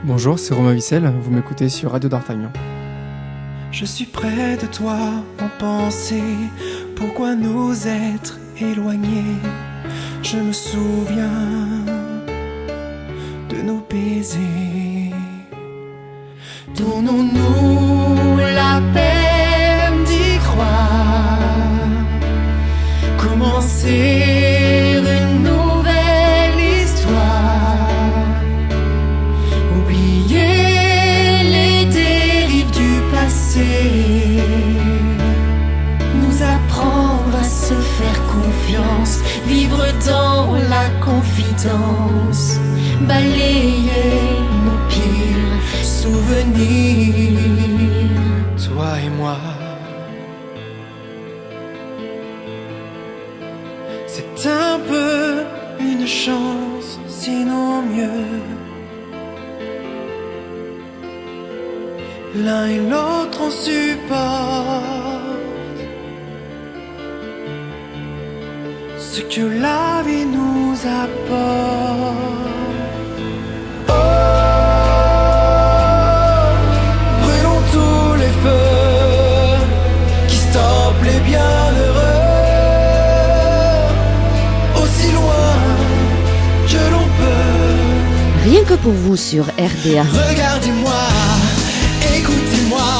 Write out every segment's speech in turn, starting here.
Bonjour, c'est Romain Vissel, vous m'écoutez sur Radio d'Artagnan. Je suis près de toi en pensée, pourquoi nous être éloignés? Je me souviens de nos baisers. Donnons-nous la peine d'y croire, commencer une nouvelle histoire, oublier les dérives du passé, nous apprendre à se faire confiance, vivre dans la confidence, balayer nos pires souvenirs, toi et moi. C'est un peu une chance, sinon mieux. L'un et l'autre on supporte ce que la vie nous apporte. Oh, brûlons tous les feux qui stoppent les bienheureux, aussi loin que l'on peut. Rien que pour vous sur RDA. Regardez-moi, écoutez-moi,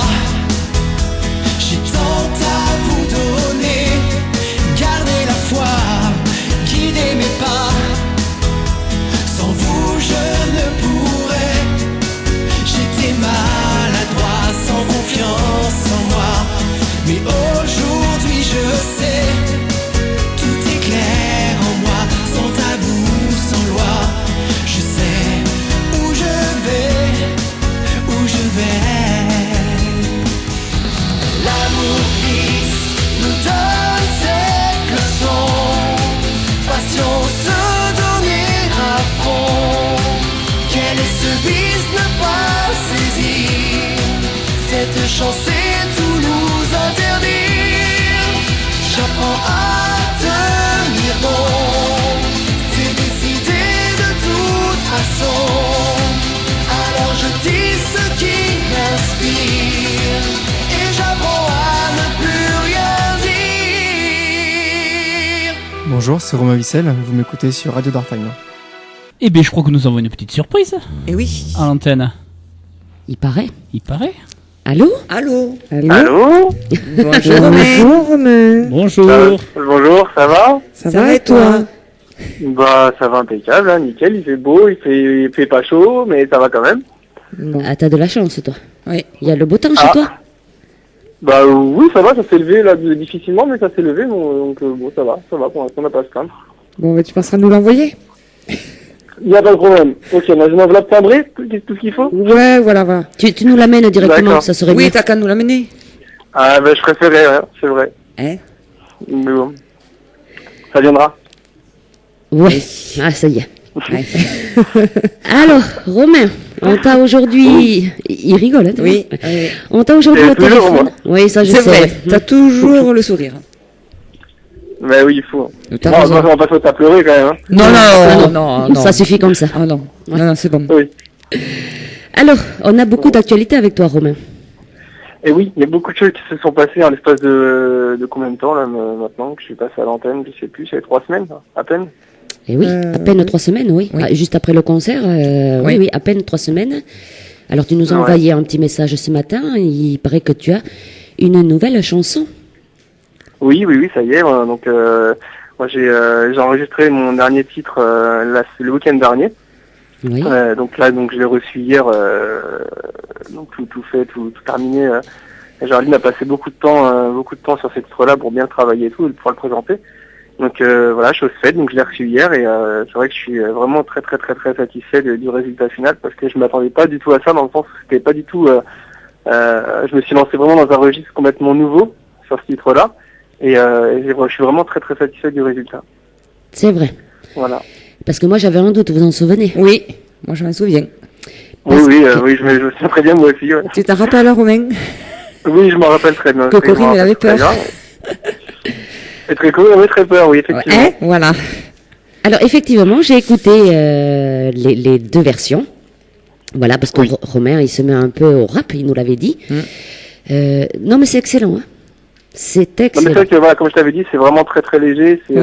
j'ai tant à vous donner. Gardez la foi, guidez mes pas. Sans vous je ne pourrais. J'étais maladroit, sans confiance en moi. Mais aujourd'hui je sais, tout est clair en moi. Sans tabou, sans loi, je sais où je vais, où je vais. L'amour glisse, nous donne cette leçon. Patience, se donner à fond. Quel est ce vice, ne pas saisir cette chance et tout nous interdire. J'apprends à tenir bon, c'est décidé de toute façon. Alors je dis ce qui m'inspire et j'apprends à ne plus rien dire. Bonjour, c'est Romain Vissel, vous m'écoutez sur Radio d'Artagnan. Eh bien, je crois que nous avons une petite surprise Eh oui. à l'antenne. Il paraît. Il paraît. Allô? Allô. Allô? Bonjour Romain. Romain. Bonjour. Bonjour, ça va? Ça va et toi? Bah ça va impeccable, hein, nickel, il fait beau, il fait pas chaud, mais ça va quand même. Bon. Ah, t'as de la chance, toi. Oui. Il y a le beau temps chez toi? Bah oui, ça va, ça s'est levé là difficilement, mais ça s'est levé, donc bon ça va, pour l'instant on n'a pas à se plaindre. Bon, bah, tu passeras nous l'envoyer? Il n'y a pas de problème. Ok, on a une enveloppe timbrée, tout ce qu'il faut? Ouais, voilà. Tu nous l'amènes directement, D'accord. ça serait Oui, bien. t'as qu'à nous l'amener. Ah bah je préférais, ouais, c'est vrai. Hein? Mais bon, ça viendra. Ouais. Ah, ça y est. Ouais. Alors, Romain, on t'a aujourd'hui... Il rigole, hein? t'as Oui. vu? On t'a aujourd'hui C'est au toujours téléphone. moi. Oui, ça je C'est sais. vrai. ouais. T'as toujours le sourire. Bah oui, il faut. T'as Bon, raison. on va pas se à pleurer quand même, hein. Non. Ça suffit comme ça. Ah non. Non, c'est bon. Oui. Alors, on a beaucoup d'actualités avec toi, Romain. Et oui, il y a beaucoup de choses qui se sont passées en l'espace de combien de temps là maintenant que je suis passé à l'antenne, je sais plus, c'est 3 semaines à peine. Et oui, à peine 3 semaines, oui. oui. Ah, juste après le concert, oui, Oui. à peine 3 semaines. Alors, tu nous as Ouais. envoyé un petit message ce matin. Il paraît que tu as une nouvelle chanson. Oui, ça y est. Donc moi j'ai enregistré mon dernier titre là, le week-end dernier. Oui. Donc je l'ai reçu hier. Donc tout fait, tout terminé. Géraldine a passé beaucoup de temps sur ce titre-là pour bien travailler et tout, et pour le présenter. Donc voilà, chose faite. Donc je l'ai reçu hier et c'est vrai que je suis vraiment très satisfait du résultat final parce que je m'attendais pas du tout à ça, dans le sens où c'était pas du tout. Je me suis lancé vraiment dans un registre complètement nouveau sur ce titre-là et je suis vraiment très satisfait du résultat. C'est vrai. Voilà. Parce que moi, j'avais un doute, vous en souvenez? Oui, moi je m'en souviens. Oui, je me souviens très bien, moi aussi. Ouais. Tu t'en rappelles, Romain? Oui, je m'en rappelle très bien. Que Corinne, elle avait Très peur. bien. Et très Corinne avait très peur, oui, effectivement. Hein? Voilà. Alors, effectivement, j'ai écouté les deux versions. Voilà, parce que Oui. Romain, il se met un peu au rap, il nous l'avait dit. Non, mais c'est excellent. Hein. C'est Non, mais c'est excellent. vrai que voilà, comme je t'avais dit, c'est vraiment très très léger. C'est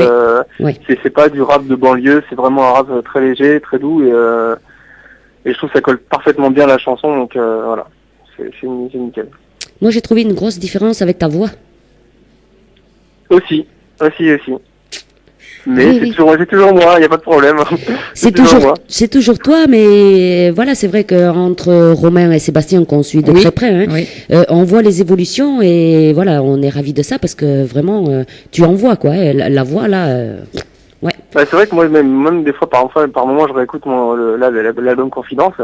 Oui. c'est pas du rap de banlieue, c'est vraiment un rap très léger, très doux et je trouve que ça colle parfaitement bien à la chanson. Donc voilà, c'est nickel. Moi, j'ai trouvé une grosse différence avec ta voix. Aussi. Mais Oui, c'est oui. toujours moi, il n'y a pas de problème. C'est toujours toi, mais voilà, c'est vrai qu'entre Romain et Sébastien, qu'on suit de Oui. très près, hein, Oui. on voit les évolutions et voilà, on est ravis de ça parce que vraiment, tu en vois quoi, hein, la voix là. Ouais. Bah, c'est vrai que moi même des fois par moment je réécoute l'album Confidence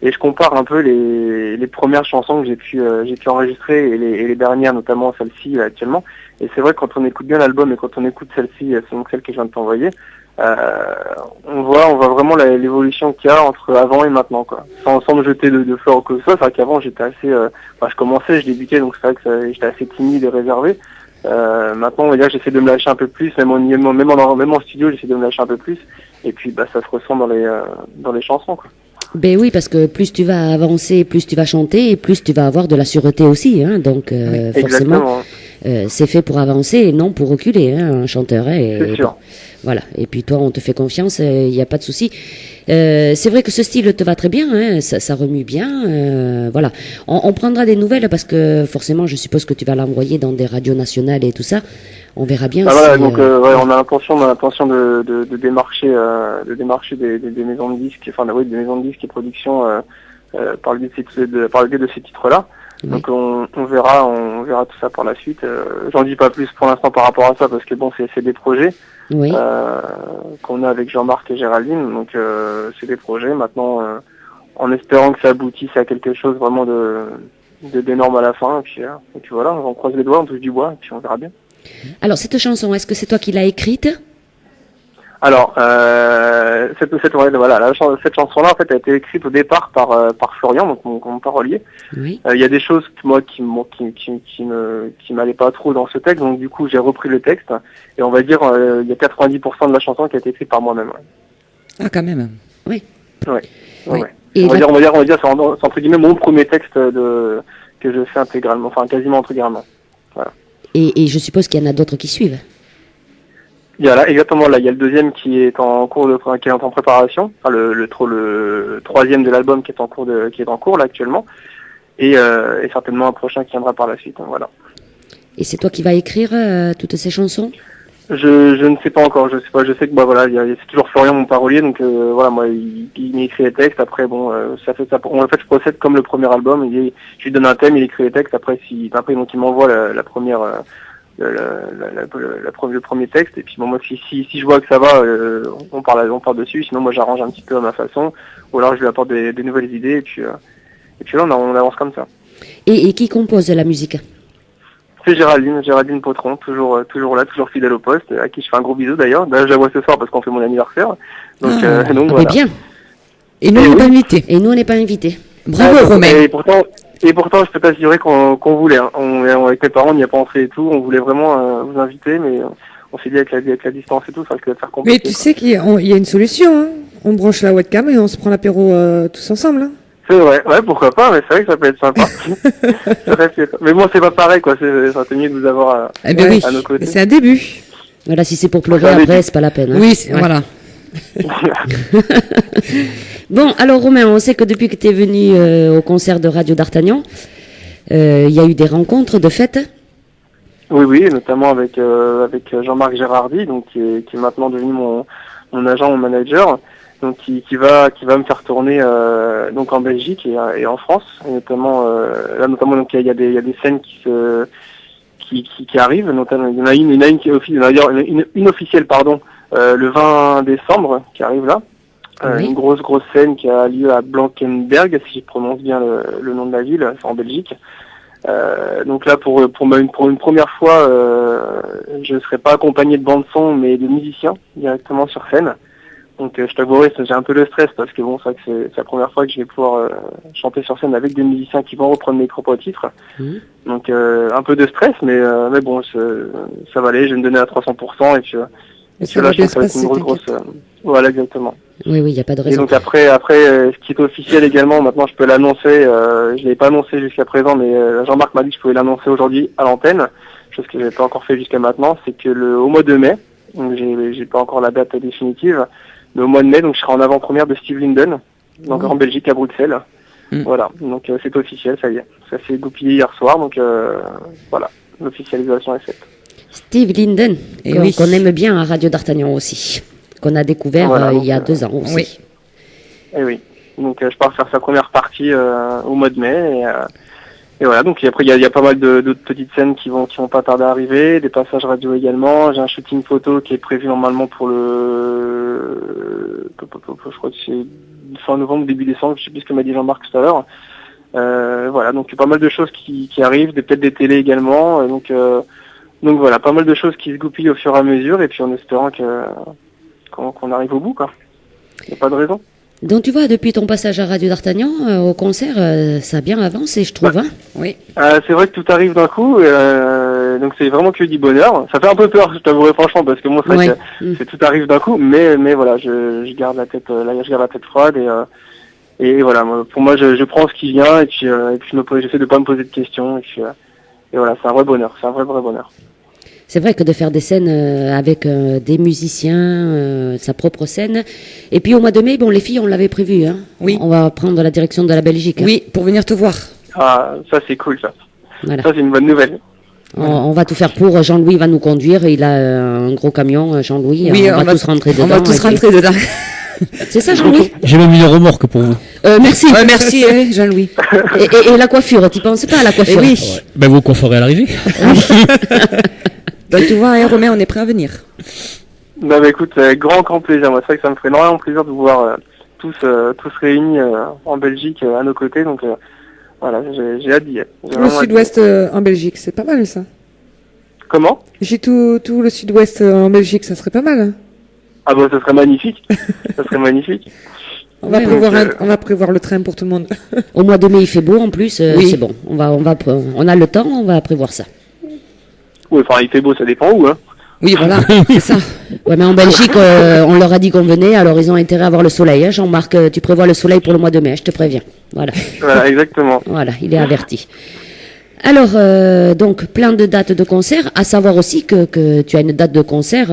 et je compare un peu les premières chansons que j'ai pu enregistrer et les dernières, notamment celle-ci actuellement. Et c'est vrai que quand on écoute bien l'album et quand on écoute celle-ci, c'est donc celle que je viens de t'envoyer, on voit vraiment l'évolution qu'il y a entre avant et maintenant, quoi. Sans me jeter de fleurs ou que ce soit. C'est vrai qu'avant j'étais assez, je débutais, donc c'est vrai que j'étais assez timide et réservé. Maintenant, on va dire que j'essaie de me lâcher un peu plus, même en studio, j'essaie de me lâcher un peu plus. Et puis, ça se ressent dans les chansons, quoi. Ben oui, parce que plus tu vas avancer, plus tu vas chanter, et plus tu vas avoir de la sûreté aussi. Hein, donc forcément, Exactement. c'est fait pour avancer et non pour reculer, hein, un chanteur. Hein, C'est sûr. Voilà. Et puis toi, on te fait confiance, il n'y a pas de souci. C'est vrai que ce style te va très bien, hein, ça remue bien. Voilà. On prendra des nouvelles parce que forcément, je suppose que tu vas l'envoyer dans des radios nationales et tout ça. On verra bien. Voilà, donc on a l'intention de démarcher des maisons de disques, des maisons de disques et productions par le biais de ces titres-là. Oui. Donc on verra tout ça par la suite. J'en dis pas plus pour l'instant par rapport à ça parce que bon, c'est des projets. Oui. Qu'on a avec Jean-Marc et Géraldine, donc c'est des projets maintenant en espérant que ça aboutisse à quelque chose vraiment d'énorme à la fin, et puis voilà, on croise les doigts, on touche du bois, et puis on verra bien. Alors cette chanson, est-ce que c'est toi qui l'as écrite? Alors cette chanson-là en fait a été écrite au départ par Florian, donc mon parolier. Oui. Il y a des choses qui m'allaient pas trop dans ce texte, donc du coup j'ai repris le texte et on va dire il y a 90% de la chanson qui a été écrite par moi-même. Ouais. Ah, quand même. Oui. Ouais. Oui. Ouais. Et On va dire c'est entre guillemets mon premier texte que je fais intégralement, enfin quasiment intégralement. Voilà. Et je suppose qu'il y en a d'autres qui suivent. Il y a là, exactement là, il y a le deuxième qui est en préparation, enfin le troisième de l'album qui est en cours là actuellement, et certainement un prochain qui viendra par la suite. Hein, voilà. Et c'est toi qui vas écrire toutes ces chansons? Je ne sais pas encore, je sais que c'est toujours Florian mon parolier, donc voilà, moi il m'écrit les textes, après bon en fait je procède comme le premier album, je lui donne un thème, il écrit les textes, après donc il m'envoie la première le premier texte, et puis bon moi si je vois que ça va, on parle dessus, sinon moi j'arrange un petit peu à ma façon, ou alors je lui apporte des nouvelles idées, et puis là on avance comme ça. Et qui compose la musique? C'est Géraldine Potron, toujours là, toujours fidèle au poste, à qui je fais un gros bisou d'ailleurs. Je la vois ce soir parce qu'on fait mon anniversaire. Donc, donc Mais voilà. bien. Et nous, on n'est pas invités. Et nous, on n'est pas invités. Bravo, Romain. Et pourtant, je peux t'assurer qu'on voulait. Hein. Avec mes parents, on n'y a pas pensé et tout. On voulait vraiment vous inviter, mais on s'est dit avec la distance et tout, ça risque de faire compliqué. Mais tu sais qu'il y a une solution. Hein. On branche la webcam et on se prend l'apéro tous ensemble. Hein. C'est vrai, ouais, pourquoi pas, mais c'est vrai que ça peut être sympa. Mais moi, c'est pas pareil, quoi. C'est mieux de vous avoir Eh bien oui, à nos côtés. Mais c'est un début. Voilà, si c'est pour pleurer Ça après, débute. c'est pas la peine. Hein. oui, Ouais. voilà. Bon, alors Romain, on sait que depuis que tu es venu au concert de Radio d'Artagnan, il y a eu des rencontres de fêtes. Oui, notamment avec Jean-Marc Gérardi, donc qui est maintenant devenu mon agent, mon manager, donc qui va me faire tourner donc en Belgique et en France, et notamment donc il y a des scènes qui arrivent, notamment il y en a une qui est une officielle le 20 décembre qui arrive là. Oui. Une grosse scène qui a lieu à Blankenberg, si je prononce bien le nom de la ville, c'est en Belgique. Donc là, pour une première fois, je ne serai pas accompagné de bande son, mais de musiciens directement sur scène. Donc je t'avouerai, j'ai un peu le stress parce que bon, c'est vrai que c'est la première fois que je vais pouvoir chanter sur scène avec des musiciens qui vont reprendre mes propres titres. Donc un peu de stress, mais bon, ça va aller. Je vais me donner à 300% Mais Parce ça que là, va je bien pense que se ça va être une passer, grosse. Voilà, exactement. Oui, il n'y a pas de Et raison. donc après, ce qui est officiel également, maintenant je peux l'annoncer, je l'ai pas annoncé jusqu'à présent, mais Jean-Marc m'a dit que je pouvais l'annoncer aujourd'hui à l'antenne, chose que j'avais pas encore fait jusqu'à maintenant, c'est que au mois de mai, donc j'ai pas encore la date définitive, mais au mois de mai, donc je serai en avant-première de Steve Linden, donc en Belgique à Bruxelles. Voilà, donc c'est officiel, ça y est. Ça s'est goupillé hier soir, donc voilà, l'officialisation est faite. Steve Linden, Et qu'on oui. qu'on aime bien à Radio d'Artagnan aussi, qu'on a découvert Voilà, il y a donc, 2 ans aussi. oui. Et oui, donc je pars faire sa première partie au mois de mai, et voilà, donc après il y a pas mal d'autres petites scènes qui vont pas tarder à arriver, des passages radio également. J'ai un shooting photo qui est prévu normalement pour je crois que c'est fin novembre, début décembre, je sais plus ce que m'a dit Jean-Marc tout à l'heure. Voilà, donc pas mal de choses qui arrivent, peut-être des télés également, donc voilà, pas mal de choses qui se goupillent au fur et à mesure, et puis en espérant qu'on arrive au bout, quoi. Il n'y a pas de raison. Donc tu vois, depuis ton passage à Radio d'Artagnan, au concert, ça a bien avancé, je trouve. Hein. Oui. C'est vrai que tout arrive d'un coup, donc c'est vraiment que du bonheur. Ça fait un peu peur, je t'avouerai franchement, parce que moi c'est vrai que tout arrive d'un coup, mais voilà, je garde la tête, je garde la tête froide, et voilà, pour moi je prends ce qui vient, et puis j'essaie de pas me poser de questions, et voilà, c'est un vrai bonheur, c'est un vrai bonheur. C'est vrai que de faire des scènes avec des musiciens, sa propre scène. Et puis au mois de mai, bon, les filles, on l'avait prévu. Hein. Oui. On va prendre la direction de la Belgique. Hein. Oui, pour venir te voir. Ah, ça c'est cool, ça. Voilà. Ça c'est une bonne nouvelle. On va tout faire pour. Jean-Louis va nous conduire. Il a un gros camion, Jean-Louis. Oui, on va tous rentrer dedans. On va tous et puis- rentrer dedans. C'est ça, Jean-Louis J'ai même une remorque pour vous. Merci. Ouais, merci, Jean-Louis. Et la coiffure, tu penses pas à la coiffure? oui. Ouais. Ben vous conferez à l'arrivée. Donc tu vois, hein, Romain, on est prêt à venir. Non, mais écoute, grand plaisir. Moi, c'est vrai que ça me ferait énormément plaisir de vous voir tous réunis en Belgique à nos côtés. Donc voilà, j'ai hâte d'y être. J'ai Tout le vraiment hâte d'y sud-ouest en Belgique, c'est pas mal ça. être. Comment? J'ai tout le sud-ouest en Belgique, ça serait pas mal. Hein. Ah bah ça serait magnifique. Ça serait magnifique. On va prévoir le train pour tout le monde. Au mois de mai, il fait beau en plus. Oui. C'est bon. On a le temps, on va prévoir ça. Oui, enfin il fait beau, ça dépend où, hein. Oui, voilà, c'est ça. Ouais, mais en Belgique, on leur a dit qu'on venait, alors ils ont intérêt à voir le soleil. Hein. Jean-Marc, tu prévois le soleil pour le mois de mai, je te préviens. Voilà. Voilà, exactement. Voilà, il est averti. Alors, donc, plein de dates de concert, à savoir aussi que tu as une date de concert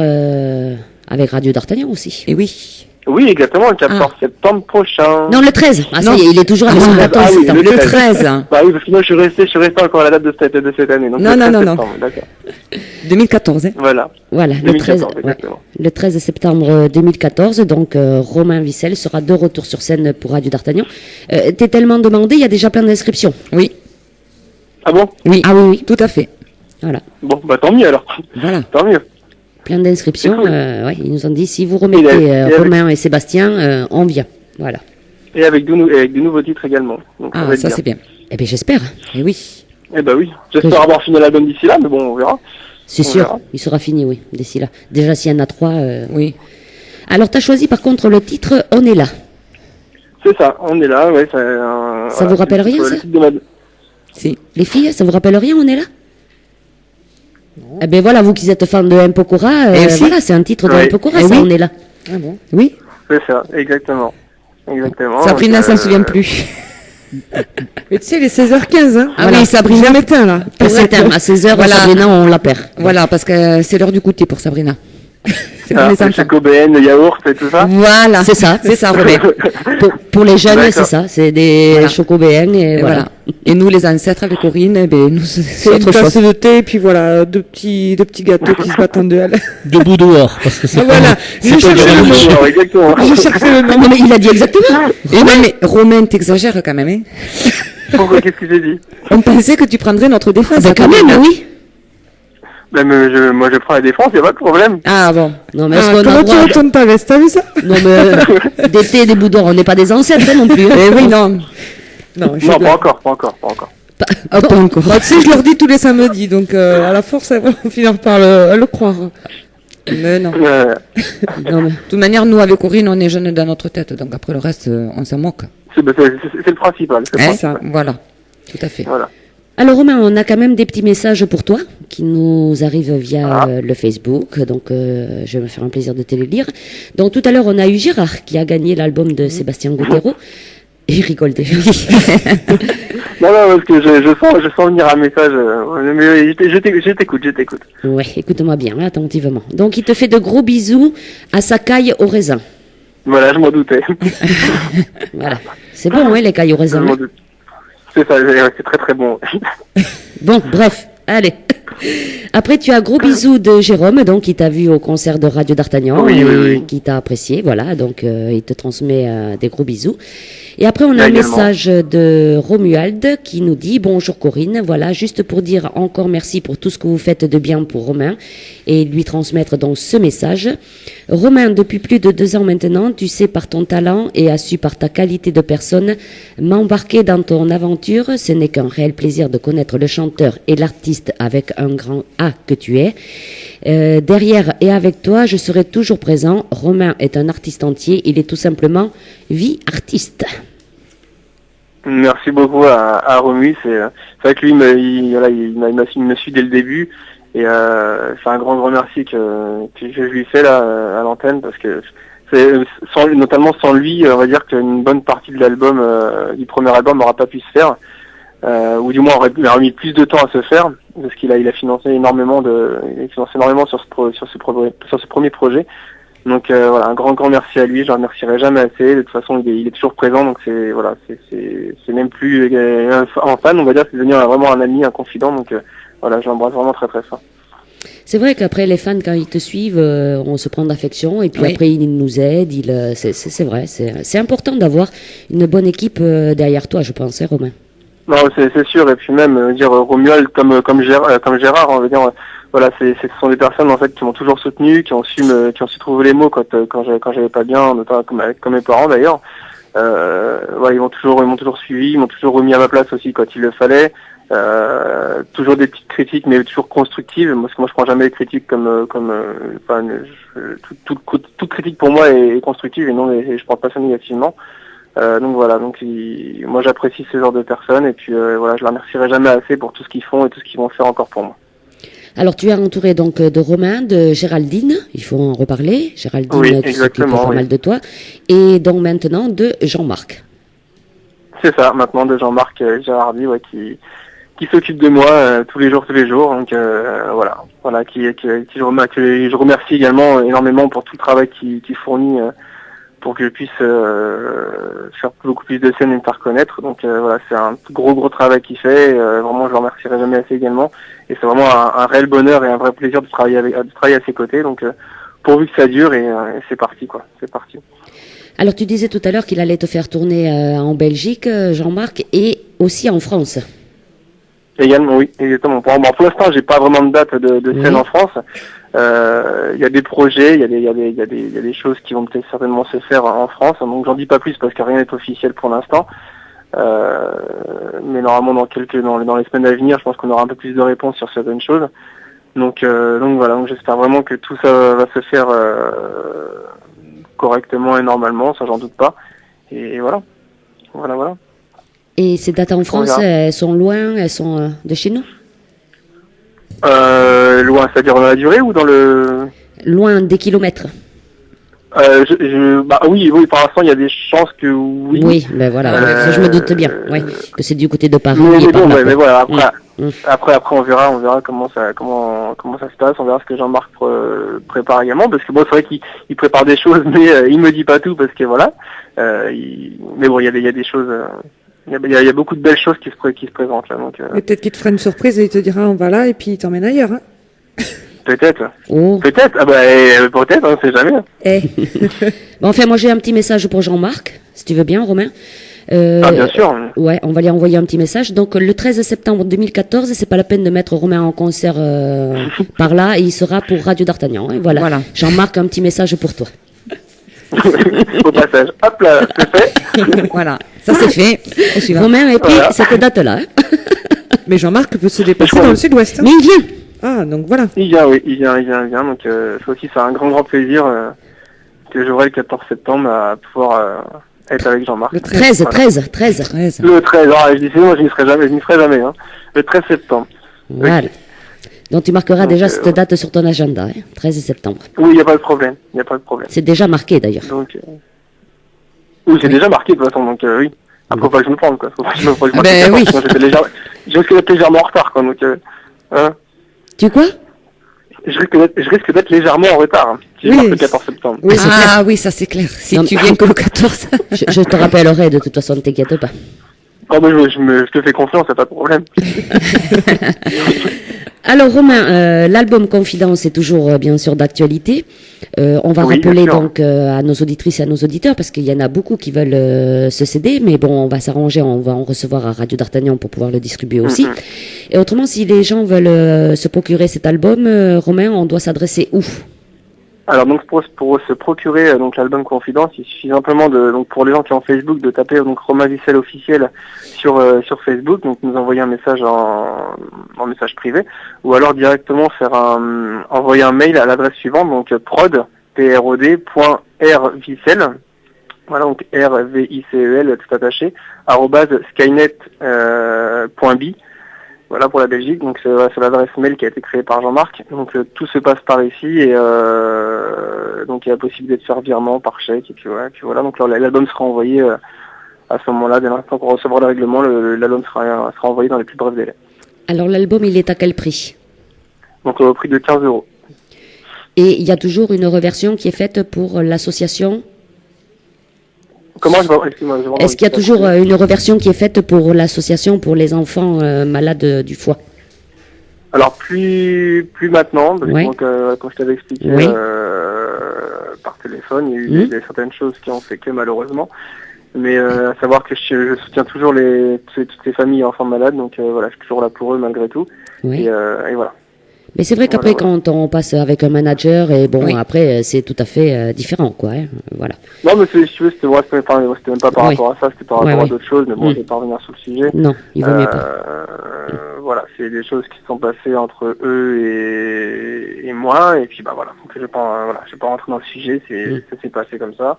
avec Radio d'Artagnan aussi. Et oui. Oui, exactement, le 14 septembre prochain. Non, le 13. Ah, ça Non. y est, il est toujours avec son 14 Ah oui, septembre. Le 13. Bah oui, parce que moi je suis resté encore à la date de cette année. Donc Non, le 13 non, non, septembre, d'accord. 2014, hein. Voilà. Voilà, le 2014, 13, ouais, exactement. le 13 septembre 2014, donc Romain Vissel sera de retour sur scène pour Radio d'Artagnan. T'es tellement demandé, il y a déjà plein d'inscriptions. Oui. Ah bon? Oui. Ah oui, oui, Tout à fait. voilà. Bon, bah tant mieux alors. Voilà. Tant mieux. Plein d'inscriptions. C'est cool. Ouais, ils nous ont dit, si vous remettez avec- Romain et Sébastien, on vient. Voilà. Et avec de nouveaux titres également. Donc, va Ah, être ça bien. c'est bien. Eh bien, j'espère. Et oui. Eh bah oui. J'espère avoir fini l'album d'ici là, mais bon, on verra. C'est On sûr, verra. il sera fini, oui, d'ici là. Déjà, s'il y en a 3. Oui. Alors, tu as choisi par contre le titre On est là. C'est ça, on est là, ouais. Ça vous rappelle rien, le ça titre de ma- Si. Les filles, ça vous rappelle rien, On est là? Eh bien voilà, vous qui êtes fans de M. Pokora, Et aussi. voilà, c'est un titre de Ouais. M. Pokora, Eh ça, oui. On est là. Ah bon. Oui. C'est ça, exactement. Exactement. Sabrina, Donc, ça ne se souvient plus. Mais tu sais, il est 16h15, hein. Ah oui, Sabrina. J'ai m'éteint, là. À 16h, Voilà. Sabrina, on la perd. Voilà, parce que c'est l'heure du goûter pour Sabrina. C'est pour Ah, les le enfants. chocobéen, le yaourt et tout ça. Voilà. C'est ça. C'est ça, Romain. Pour les jeunes, D'accord. c'est ça, c'est des Voilà. chocobéens et Et voilà. voilà. Et nous, les ancêtres, avec Corinne, eh ben, nous, c'est C'est une autre tasse chose. de thé, et puis voilà, deux petits gâteaux qui se battent en duel. Debout dehors, parce que c'est Ah, voilà. c'est J'ai pas cherché bien le réussi. nom. Ouais, exactement. J'ai cherché le nom. Non, mais il a dit exactement. Et non, mais Romain, t'exagères quand même, hein. Pourquoi, qu'est-ce que j'ai dit? On pensait que tu prendrais notre défense. Ben, quand même, oui. Ben, moi je prends la défense, y a pas de problème. Ah bon. Non, mais est-ce Ah, qu'on a comment le tu droit retournes ta veste, t'as vu ça? Non, mais des thés et des boudins, on n'est pas des ancêtres hein, non plus. hein. Eh oui, non. Non, je Non, blague. pas encore, pas encore, pas encore. Ah, pas encore. Bah, tu sais, je leur dis tous les samedis, donc à la force, elles vont finir par le croire. Mais non. Non, mais De toute manière, nous, avec Corinne, on est jeunes dans notre tête, donc après le reste, on s'en moque. C'est le principal. C'est le Hein, principal. Voilà. Tout à fait. Voilà. Alors Romain, on a quand même des petits messages pour toi qui nous arrivent via le Facebook, donc je vais me faire un plaisir de te les lire. Donc tout à l'heure, on a eu Gérard qui a gagné l'album de Sébastien Gautero. Il rigole déjà. Non, parce que je sens venir un message. Mais je t'écoute. Ouais, écoute-moi bien, là, attentivement. Donc il te fait de gros bisous à sa caille au raisin. Voilà, je m'en doutais. Voilà. C'est bon, hein, les cailles au Je raisin. m'en doute. C'est ça, c'est très très bon. Bon, bref, allez. Après, tu as gros bisous de Jérôme, donc qui t'a vu au concert de Radio d'Artagnan, Oui, et oui, oui. qui t'a apprécié, voilà, donc il te transmet des gros bisous. Et après, on a Là, un également. message de Romuald qui nous dit: bonjour Corinne, voilà, juste pour dire encore merci pour tout ce que vous faites de bien pour Romain, et lui transmettre donc ce message. Romain, depuis plus de 2 ans maintenant, tu sais par ton talent et as su par ta qualité de personne m'embarquer dans ton aventure. Ce n'est qu'un réel plaisir de connaître le chanteur et l'artiste avec un grand A que tu es. Derrière et avec toi, je serai toujours présent. Romain est un artiste entier, il est tout simplement vie artiste. Merci beaucoup à Romu. C'est vrai que lui, il me suit dès le début. Et c'est un grand merci que je lui fais là à l'antenne, parce que notamment sans lui, on va dire qu'une bonne partie de l'album, du premier album, n'aura pas pu se faire, ou du moins aurait mis plus de temps à se faire, parce qu'il a financé énormément sur ce premier projet. Donc voilà, un grand merci à lui. Je le remercierai jamais assez. De toute façon, il est toujours présent, donc c'est même plus un fan, on va dire, c'est devenu vraiment un ami, un confident. Donc voilà, je l'embrasse vraiment très très fort. C'est vrai qu'après, les fans, quand ils te suivent, on se prend d'affection, et puis Oui. après, ils nous aident. C'est vrai, c'est important d'avoir une bonne équipe derrière toi, je pense, hein, Romain. Non, c'est sûr. Et puis même dire Romuald comme Gérard, on va dire, voilà, ce sont des personnes en fait qui m'ont toujours soutenu, qui ont su trouver les mots quand j'avais pas bien, notamment comme mes parents d'ailleurs. Voilà, ils m'ont toujours suivi, ils m'ont toujours remis à ma place aussi quand il le fallait. Toujours des petites critiques, mais toujours constructives. Parce que moi, je prends jamais les critiques toute critique pour moi est constructive, et je prends pas ça négativement. Donc voilà, moi j'apprécie ce genre de personnes, et puis voilà, je les remercierai jamais assez pour tout ce qu'ils font et tout ce qu'ils vont faire encore pour moi. Alors, tu es entouré donc de Romain, de Géraldine, il faut en reparler. Géraldine, Oui, qui s'occupe exactement, pas oui. mal de toi. Et donc maintenant de Jean-Marc. C'est ça, maintenant de Jean-Marc Gérardi, ouais, qui s'occupe de moi tous les jours. Donc voilà, que je remercie également énormément pour tout le travail qu'il fournit pour que je puisse faire beaucoup plus de scènes et me faire connaître. Donc voilà, c'est un gros travail qu'il fait. Vraiment, je le remercierai jamais assez également. Et c'est vraiment un réel bonheur et un vrai plaisir de travailler à ses côtés. Donc pourvu que ça dure, et c'est parti quoi. C'est parti. Alors, tu disais tout à l'heure qu'il allait te faire tourner en Belgique, Jean-Marc, et aussi en France. Également, oui, exactement. Pour l'instant, j'ai pas vraiment de date de scène Oui. en France. Il y a des projets, il y a des choses qui vont peut-être certainement se faire en France. Donc j'en dis pas plus parce que rien n'est officiel pour l'instant. Mais normalement dans les semaines à venir, je pense qu'on aura un peu plus de réponses sur certaines choses. Donc voilà, donc j'espère vraiment que tout ça va se faire correctement et normalement, ça j'en doute pas. Et voilà. Et ces dates en France, verra. elles sont loin, elles sont de chez nous? Loin, c'est-à-dire dans la durée ou dans le... Loin des kilomètres. Oui, pour l'instant, il y a des chances que oui. Oui, ben voilà, ça, je me doute bien, oui, que c'est du côté de Paris. Mais et par bon, là, ouais, mais quoi. voilà, Mm. après on verra comment ça se passe, on verra ce que Jean-Marc prépare également, parce que bon, c'est vrai qu'il prépare des choses, mais il me dit pas tout, parce que voilà. Mais bon, il y a des choses, il y a beaucoup de belles choses qui se présentent là, donc Et peut-être qu'il te fera une surprise et il te dira on va là et puis il t'emmène ailleurs. Hein. peut-être, Oh. peut-être, peut-être, on sait jamais. Eh, Bon, enfin, moi j'ai un petit message pour Jean-Marc, si tu veux bien, Romain. Bien sûr. Ouais, on va lui envoyer un petit message. Donc, le 13 septembre 2014, c'est pas la peine de mettre Romain en concert par là, et il sera pour Radio d'Artagnan. Hein, voilà. Voilà. Jean-Marc, un petit message pour toi. Au passage, hop là, c'est fait. Voilà, ça c'est fait. Au suivant. Romain, et puis Voilà. cette date-là. Hein. mais Jean-Marc peut se déplacer dans le sud-ouest. Hein. Mais il vient. Ah, donc voilà. Il vient. Donc ça aussi, c'est un grand plaisir que j'aurai le 14 septembre à pouvoir être avec Jean-Marc. Le 13, Voilà. 13, 13. 13. Le 13, je dis c'est moi, je n'y serai jamais, hein. Le 13 septembre. Voilà. Donc tu marqueras Donc, déjà cette date sur ton agenda, 13 septembre. Oui, il n'y a pas de problème, C'est déjà marqué d'ailleurs. Donc, oui, c'est déjà marqué de toute façon, donc oui. Après, faut pas que je me prenne, quoi. Faut pas que je marque Ben 14, oui. sinon je risque d'être légèrement en retard, quoi. Donc, hein. Tu quoi? Je risque d'être légèrement en retard, hein, si je Oui. marque le 14 septembre. Oui, oui, ça c'est clair. Si Non, tu mais- viens que le 14. Je te rappellerai de toute façon, ne t'inquiète pas. Oh, mais je te fais confiance, y a pas de problème. Alors Romain, l'album Confidence est toujours bien sûr d'actualité. On va Oui, rappeler bien sûr. donc à nos auditrices et à nos auditeurs, parce qu'il y en a beaucoup qui veulent se céder, mais bon, on va s'arranger, on va en recevoir à Radio d'Artagnan pour pouvoir le distribuer aussi. Et autrement, si les gens veulent se procurer cet album, Romain, on doit s'adresser où? Alors donc pour se procurer donc l'album Confidence, il suffit simplement donc pour les gens qui ont Facebook de taper donc Romain Vissel officiel sur Facebook, donc nous envoyer un message en message privé, ou alors directement envoyer un mail à l'adresse suivante, donc prod.rvicel, voilà, donc RVICEL tout attaché @skynet.bi. Voilà pour la Belgique, donc c'est l'adresse mail qui a été créée par Jean-Marc. Donc tout se passe par ici et donc il y a la possibilité de faire virement par chèque et puis voilà. Donc l'album sera envoyé à ce moment-là, dès l'instant qu'on recevra le règlement, l'album sera envoyé dans les plus brefs délais. Alors l'album, il est à quel prix? Donc au prix de 15 €. Et il y a toujours une reversion qui est faite pour l'association? Comment excuse-moi, Est-ce qu'il y a toujours une reversion qui est faite pour l'association pour les enfants malades du foie? Alors plus maintenant, parce Oui. que donc, comme je t'avais expliqué Oui. par téléphone, il y a eu certaines choses qui ont fait que malheureusement. Mais à savoir que je soutiens toujours toutes ces familles et enfants malades, donc voilà, je suis toujours là pour eux malgré tout. Oui. Et voilà. Mais c'est vrai qu'après, Voilà, quand on passe avec un manager, et bon, Oui. après, c'est tout à fait différent, quoi. Voilà. Non, mais si tu veux, c'était même pas par Oui. rapport à ça, c'était par Ouais, rapport à ouais. d'autres choses, mais bon, Mm. je vais pas revenir sur le sujet. Non, il vaut mieux pas. Voilà, c'est des choses qui se sont passées entre eux et moi, et puis bah voilà, donc je vais pas rentrer dans le sujet, ça s'est passé comme ça.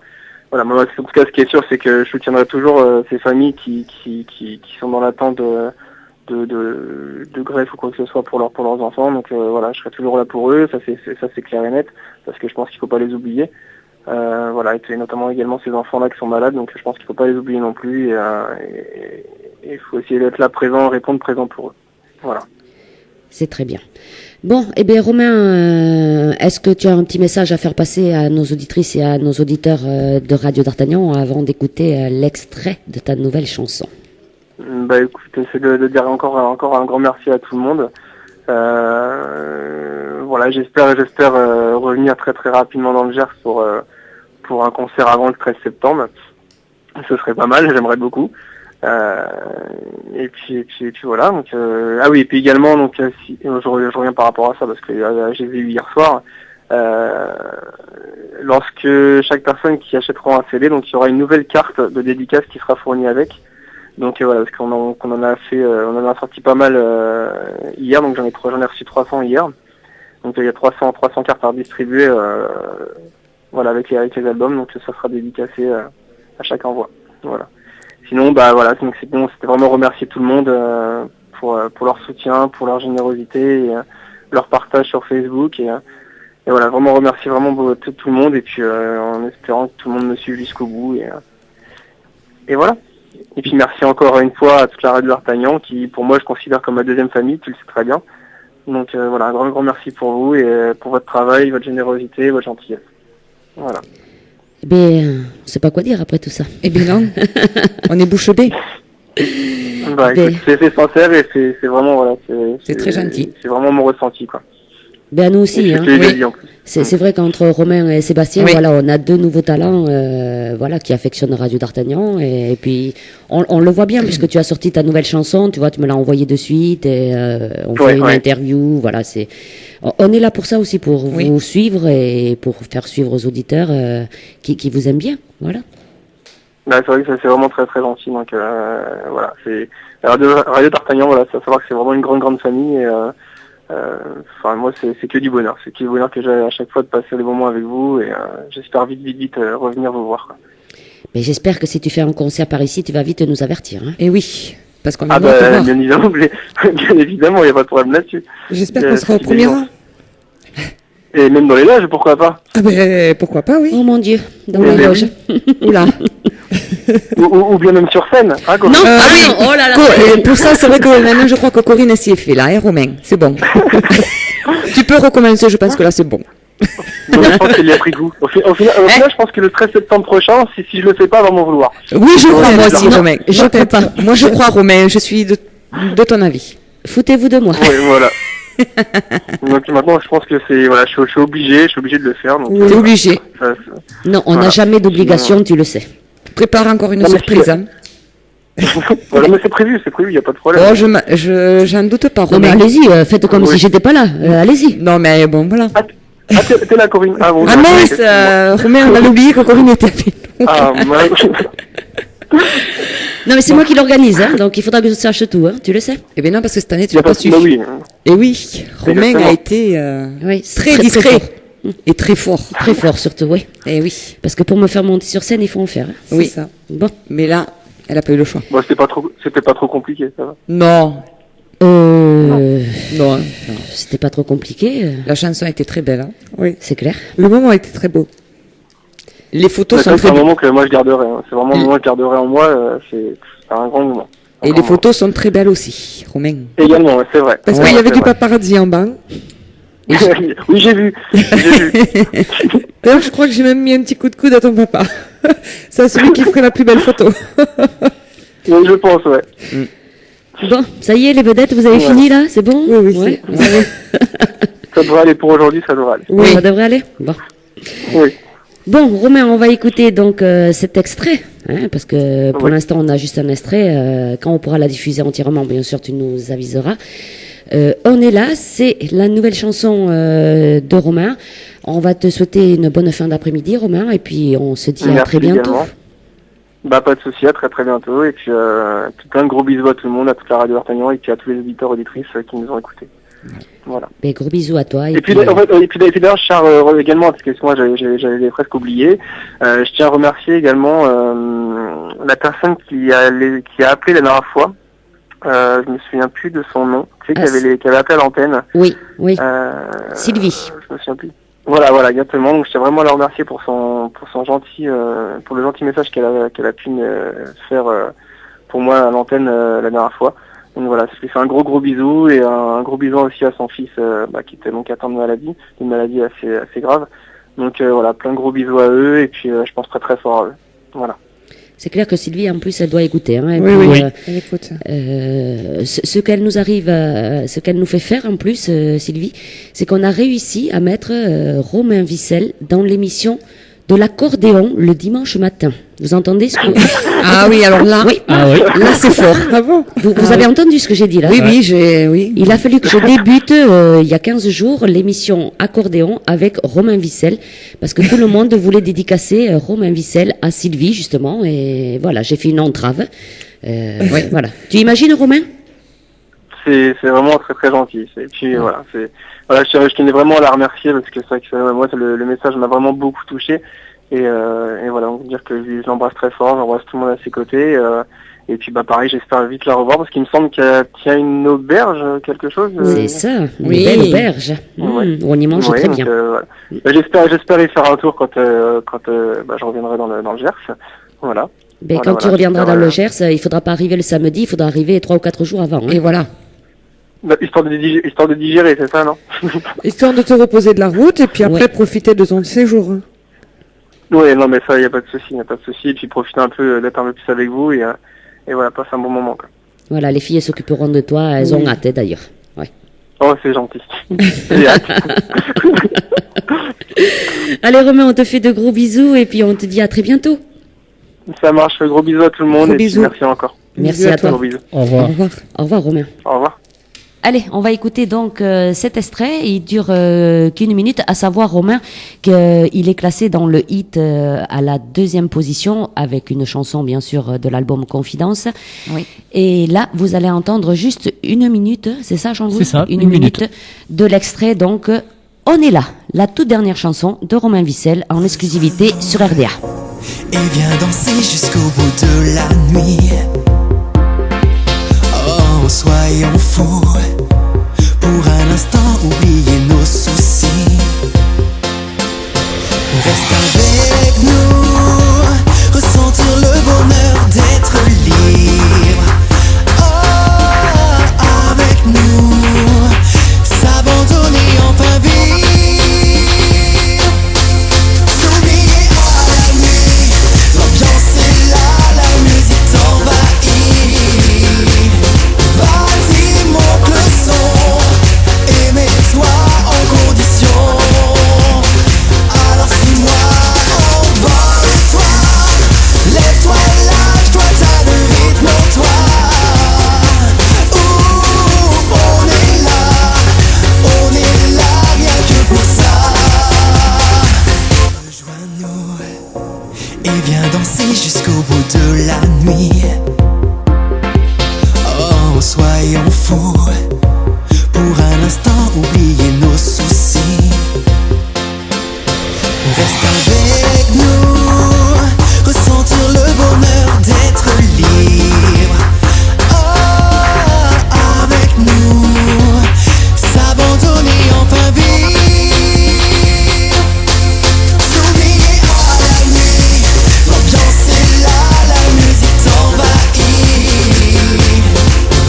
Voilà, moi, en tout cas, ce qui est sûr, c'est que je soutiendrai toujours ces familles qui sont dans l'attente de greffe ou quoi que ce soit pour leurs enfants. Donc voilà, je serai toujours là pour eux, ça c'est clair et net, parce que je pense qu'il faut pas les oublier. Voilà, et notamment également ces enfants-là qui sont malades, donc je pense qu'il faut pas les oublier non plus, et il faut essayer d'être là présent, répondre présent pour eux. Voilà. C'est très bien. Bon, eh bien, Romain, est-ce que tu as un petit message à faire passer à nos auditrices et à nos auditeurs de Radio d'Artagnan avant d'écouter l'extrait de ta nouvelle chanson? Bah écoute, c'est de dire encore un grand merci à tout le monde. Voilà, j'espère revenir très très rapidement dans le Gers pour un concert avant le 13 septembre. Ce serait pas mal, j'aimerais beaucoup. Et puis voilà. Donc ah oui, et puis également donc je reviens par rapport à ça parce que j'ai vu hier soir. Lorsque chaque personne qui achètera un CD, donc il y aura une nouvelle carte de dédicace qui sera fournie avec. Donc voilà, parce qu'on en a sorti pas mal hier, donc j'en ai reçu 300 hier. Donc il y a 300 cartes à redistribuer, voilà, avec les albums, donc ça sera dédicacé à chaque envoi. Voilà. Sinon bah voilà, donc c'est bon, c'était vraiment remercier tout le monde pour leur soutien, pour leur générosité, et, leur partage sur Facebook et voilà, vraiment remercier vraiment tout le monde et puis en espérant que tout le monde me suive jusqu'au bout et voilà. Et puis merci encore une fois à toute la Radio d'Artagnan qui pour moi je considère comme ma deuxième famille, tu le sais très bien. Donc voilà, un grand merci pour vous et pour votre travail, votre générosité, votre gentillesse. Voilà. Eh bien, on sait pas quoi dire après tout ça. Eh bien non, on est bouche bée. Bah écoute, c'est sincère et c'est vraiment voilà, C'est très gentil. C'est vraiment mon ressenti quoi. Ben nous aussi, Et hein. je te l'ai dit en plus. C'est vrai qu'entre Romain et Sébastien, Oui. voilà, on a deux nouveaux talents, voilà, qui affectionnent Radio d'Artagnan, et puis on le voit bien puisque tu as sorti ta nouvelle chanson, tu vois, tu me l'as envoyée de suite, et on fait Ouais, une ouais. interview, voilà, on est là pour ça aussi, pour Oui. vous suivre et pour faire suivre aux auditeurs qui vous aiment bien, voilà. Bah, c'est vrai que ça, c'est vraiment très très gentil, donc voilà, c'est la Radio d'Artagnan, voilà, ça savoir que c'est vraiment une grande famille et enfin moi c'est que du bonheur, que j'ai à chaque fois de passer des moments avec vous et j'espère vite revenir vous voir quoi. Mais j'espère que si tu fais un concert par ici, tu vas vite nous avertir. Hein. Et oui, parce qu'on Ah viendra te bah, voir. bien évidemment, bien évidemment, il n'y a pas de problème là-dessus. J'espère qu'on sera au c'est premier évident. rang. Et même dans les loges, pourquoi pas. Ah ben, pourquoi pas, oui. Oh mon Dieu, dans Oui, les mais loges. Oula. Ou bien même sur scène. Hein, Non, Corinne. ah non, oh là là. Pour ça, c'est vrai que maintenant, je crois que Corinne s'y est fait, là, hein, Romain. C'est bon. Tu peux recommencer, je pense que là, c'est bon. Donc, je pense qu'il y a pris goût. Au final, je pense que le 13 septembre prochain, si je le fais pas, elle va m'en vouloir. Oui, je crois, moi aussi, non, Romain. je crois pas. Moi, je crois, Romain. Je suis de ton avis. Foutez-vous de moi. Oui, voilà. Donc maintenant, je pense que c'est voilà, je suis obligé de le faire. Donc, T'es obligé. Non, on n'a Voilà. jamais d'obligation, tu le sais. Prépare encore une Non, mais surprise. si- Hein. voilà, mais c'est prévu, il n'y a pas de problème. Oh, j'en doute pas, Non mais Romain. allez-y, faites comme Oui. si j'étais pas là. Allez-y. Non, mais bon, voilà. Ah, t'es là, Corinne. Ah, bon, Ah d'accord, mince, effectivement. Romain, on a oublié que Corinne était avec nous. Ah, mince. Non mais c'est moi qui l'organise, hein, donc il faudra que je sache tout, hein, tu le sais. Eh bien non, parce que cette année, tu Y a n'as pas pas- su. bah oui, Et oui, Romain Exactement. a été Oui, c'est très discret fort. et très fort. Très fort surtout, oui. Eh oui, Parce que pour me faire monter sur scène, il faut en faire. Hein. oui. ça. Bon. Mais là, elle a pas eu le choix. bon, c'était pas trop compliqué, ça va. Non, non, hein. C'était pas trop compliqué, La chanson était très belle. Hein. Oui. c'est clair. Le moment a été très beau. Les photos Ça, sont c'est très un belles. moment que moi je garderai. Hein. C'est vraiment un moment que je garderai en moi. C'est un grand moment. Un Et grand les photos sont très belles aussi, Romain. moment. Également, ouais, c'est vrai. Parce Ouais, qu'il y avait c'est du vrai. paparazzi en bas. Oui, j'ai vu. D'ailleurs, je crois que j'ai même mis un petit coup de coude à ton papa. C'est celui qui ferait la plus belle photo. Oui, je pense, ouais. Bon, ça y est, les vedettes, vous avez Ouais. fini là, c'est bon? Oui, oui, Ouais, c'est- vous avez- Ça devrait aller pour aujourd'hui, ça devrait aller. Oui, ça devrait aller. Bon. Oui. Bon, Romain, on va écouter donc cet extrait, hein, parce que pour Oui. l'instant on a juste un extrait. Quand on pourra la diffuser entièrement, bien sûr, tu nous aviseras. On est là, c'est la nouvelle chanson de Romain. On va te souhaiter une bonne fin d'après-midi, Romain, et puis on se dit à Merci très bientôt. également. Bah, pas de souci, à très très bientôt. Et puis, plein de gros bisous à tout le monde, à toute la radio d'Artagnan et puis à tous les auditeurs auditrices qui nous ont écoutés. Voilà. Ben, gros bisous à toi. Et puis, d'ailleurs, je tiens également, parce que moi j'avais presque oublié, je tiens à remercier également la personne qui a appelé la dernière fois. Je me souviens plus de son nom. Tu sais, qui avait appelé à l'antenne. Oui, oui. Sylvie. Je me souviens plus. Voilà, exactement. Donc, je tiens vraiment à la remercier pour le gentil message qu'elle a pu faire pour moi à l'antenne la dernière fois. Donc voilà, je lui fais un gros bisou et un gros bisou aussi à son fils qui était donc atteint de maladie, une maladie assez grave. Donc voilà, plein de gros bisous à eux et puis je pense très très fort à eux. Voilà. C'est clair que Sylvie, en plus, elle doit écouter. Hein, et Oui, puis, oui. Elle écoute. Ce qu'elle nous arrive, ce qu'elle nous fait faire en plus, Sylvie, c'est qu'on a réussi à mettre Romain Vissel dans l'émission de l'accordéon le dimanche matin. Vous entendez ce que Ah oui, alors là, Oui, Ah oui. là c'est fort. Ah bon? vous avez entendu ce que j'ai dit là Oui, oui. Il a fallu que je débute il y a 15 jours l'émission accordéon avec Romain Vissel parce que tout le monde voulait dédicacer Romain Vissel à Sylvie justement et voilà, j'ai fait une entrave. Voilà. Tu imagines Romain? C'est vraiment très très gentil. Et puis voilà, je tenais vraiment à la remercier parce que c'est vrai que moi le message m'a vraiment beaucoup touché et voilà, on peut dire que je l'embrasse très fort, j'embrasse tout le monde à ses côtés et puis pareil, j'espère vite la revoir parce qu'il me semble qu'elle tient une auberge, quelque chose. C'est ça, une Oui. belle auberge. Ouais. On y mange Ouais, très donc, bien. voilà. J'espère y faire un tour quand je reviendrai dans le Gers. Voilà. Ben, Voilà, quand tu voilà, reviendras dans j'espère, le Gers, il faudra pas arriver le samedi, il faudra arriver 3 ou 4 jours avant. Hein. Et voilà. Histoire de digérer, c'est ça, non? Histoire de te reposer de la route et puis après Ouais. profiter de ton séjour. hein. Ouais, non, mais ça, y a pas de souci, Et puis profiter un peu, d'être un peu plus avec vous et voilà, passer un bon moment, quoi. Voilà, les filles s'occuperont de toi, elles ont hâte hein, d'ailleurs. Ouais. Oh, c'est gentil. J'ai hâte. Allez Romain, on te fait de gros bisous et puis on te dit à très bientôt. Ça marche, gros bisous à tout le monde Gros et puis bisous. merci encore. Merci Bisous à à toi. Gros bisous. Au revoir. Au revoir. Au revoir Romain. Au revoir. Allez, on va écouter donc cet extrait. Il dure qu'une minute, à savoir Romain qu'il est classé dans le hit à la 2e position avec une chanson bien sûr de l'album Confidence. Oui. Et là, vous allez entendre juste une minute, c'est ça Jean-Louis? C'est ça, une une minute minute. de l'extrait. Donc, on est là, la toute dernière chanson de Romain Vissel en exclusivité sur RDA. et viens danser jusqu'au bout de la nuit. Oh, soyons fous, pour un instant oublier nos soucis. Reste avec nous, ressentir le bonheur d'être libre. Oh, avec nous, s'abandonner, enfin vivre. S'oublier à la nuit, l'ambiance est là, la musique t'envahit. Vas-y, monte le son, et mets-toi en condition. Alors suis-moi, envole-toi, lève-toi, lâche-toi, t'as le rythme en toi. Ouh, on est là, rien que pour ça. Rejoins-nous et viens danser jusqu'au bout de la nuit. Oh, soyons fous, pour un instant oublier nos soucis. Reste avec nous, ressentir le bonheur d'être libre. Oh, avec nous, s'abandonner, enfin vivre. S'oublier à la nuit, l'ambiance est là, la musique t'envahit.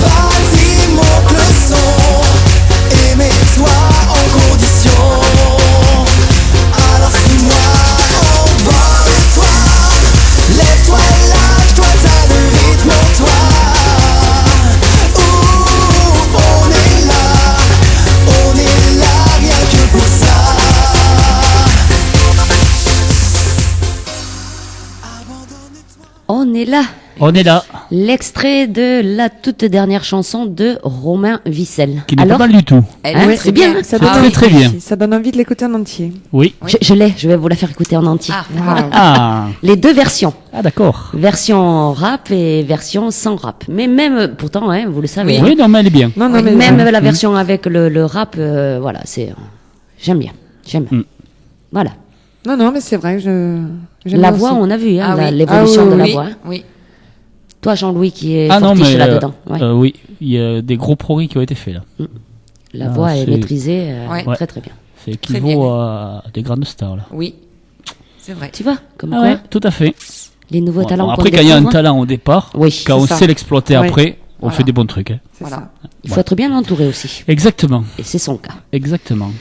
Vas-y, monte le son, et mets-toi en condition. Alors suis-moi, envole-toi, lève-toi, lâche-toi, t'as le rythme en toi. Ouh, on est là, rien que pour ça. On est là. On est là, L'extrait de la toute dernière chanson de Romain Vissel. qui n'est pas Alors, mal du tout. hein, c'est bien. Ça C'est donne très envie. très bien. Ça donne envie de l'écouter en entier. Oui. Je l'ai, je vais vous la faire écouter en entier. Waouh. Ah, Les deux versions. ah d'accord. Version rap et version sans rap. Mais même, pourtant, hein, vous le savez, Oui, non, mais elle est bien. Non, non, mais même la version avec le rap, voilà, c'est... J'aime bien, j'aime bien. Mm. Voilà. non, non, mais c'est vrai, j'aime La bien voix, aussi. on a vu, hein, Ah oui. l'évolution Ah oui, de la oui. voix. hein. Oui. Toi, Jean-Louis, qui est Ah non, fortiche mais là-dedans. Ouais. oui, il y a des gros progrès qui ont été faits là. La ah, voix est c'est- maîtrisée Ouais. très très bien. C'est Très équivaut à des grandes stars là. Oui. C'est vrai. Tu vois, comme Ah quoi, ouais, tout à fait. les nouveaux Bon, talents qu'on après, quand il y a un découvre, talent au départ, Oui, quand c'est on ça. sait l'exploiter Oui. après, on Voilà. fait des bons trucs. hein. C'est Voilà. ça. il faut être bien entouré aussi. Exactement, Et c'est son cas. exactement.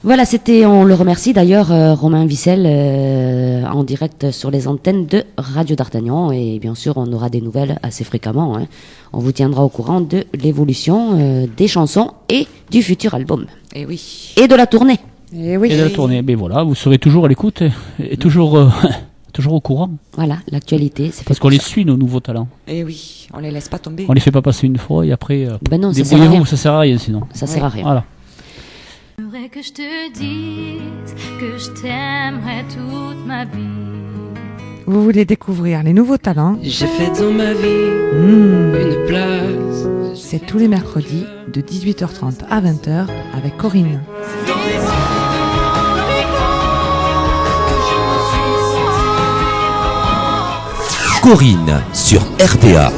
Voilà, on le remercie d'ailleurs, Romain Vissel, en direct sur les antennes de Radio d'Artagnan. Et bien sûr, on aura des nouvelles assez fréquemment. hein. On vous tiendra au courant de l'évolution des chansons et du futur album. Et oui. Et de la tournée. Et oui. Et de la tournée, mais voilà, vous serez toujours à l'écoute et toujours, toujours au courant. Voilà, l'actualité, c'est fait Parce pour qu'on les ça. suit, nos nouveaux talents. Et oui. On les laisse pas tomber. On les fait pas passer une fois et après, Ben non, ça sert à débrouillez-vous, rien. ça sert à rien sinon. Ça sert à rien. Voilà. J'aimerais que je te dise que je t'aimerai toute ma vie. Vous voulez découvrir les nouveaux talents? J'ai fait dans ma vie Mmh. une place. C'est tous les mercredis de 18h30 à 20h avec Corinne. Corinne sur RPA.